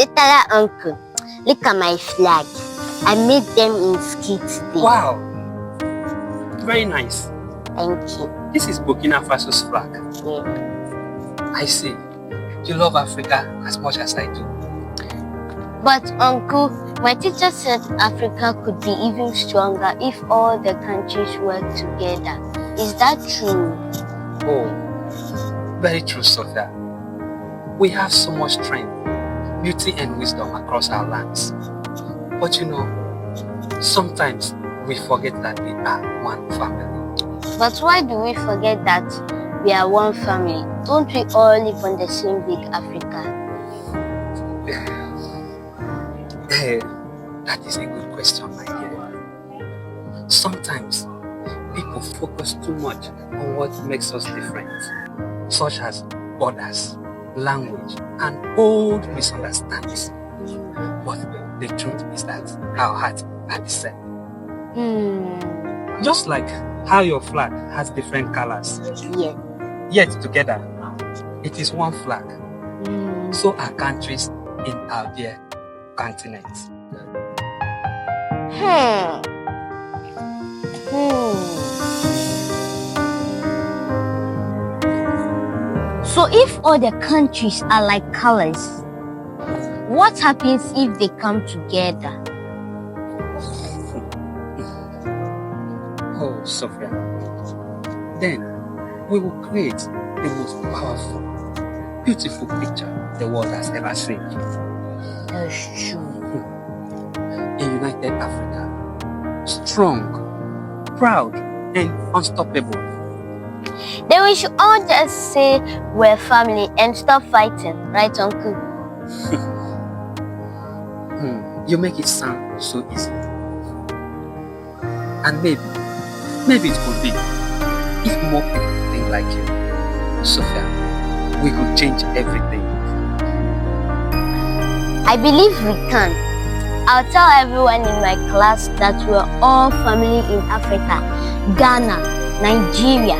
Jatala uncle, look at my flag. I made them in skit today. Wow. Very nice. Thank you. This is Burkina Faso's flag. Yeah. I see. You love Africa as much as I do. But uncle, my teacher said Africa could be even stronger if all the countries work together. Is that true? Oh, very true, Sophia. We have so much strength, beauty and wisdom across our lands. But you know, sometimes we forget that we are one family. But why do we forget that we are one family? Don't we all live on the same big Africa? That is a good question, my dear. Sometimes people focus too much on what makes us different, such as borders, language, and old misunderstandings. But the truth is that our hearts are the same. Just like how your flag has different colors, Yeah. yet together it is one flag. So are countries in our dear continent. So if all the countries are like colors, what happens if they come together? Oh, Sophia. Then we will create the most powerful, beautiful picture the world has ever seen. That's true. A united Africa, strong, proud, and unstoppable. Then we should all just say we're family and stop fighting, right, uncle? You make it sound so easy. And maybe it could be, if more people think like you, Sophia, we could change everything. I believe we can. I'll tell everyone in my class that we're all family in Africa, Ghana, Nigeria,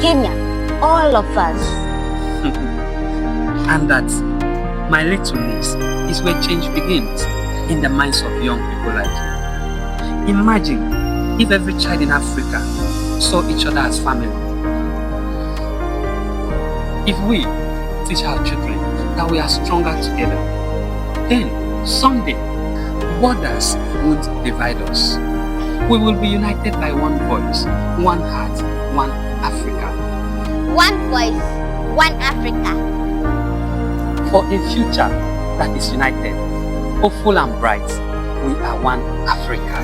Kenya, all of us. And that my little niece is where change begins, in the minds of young people like you. Imagine if every child in Africa saw each other as family. If we teach our children that we are stronger together, then someday borders won't divide us. We will be united by one voice, one heart, one Africa. One voice, one Africa. For a future that is united, hopeful and bright, we are one Africa.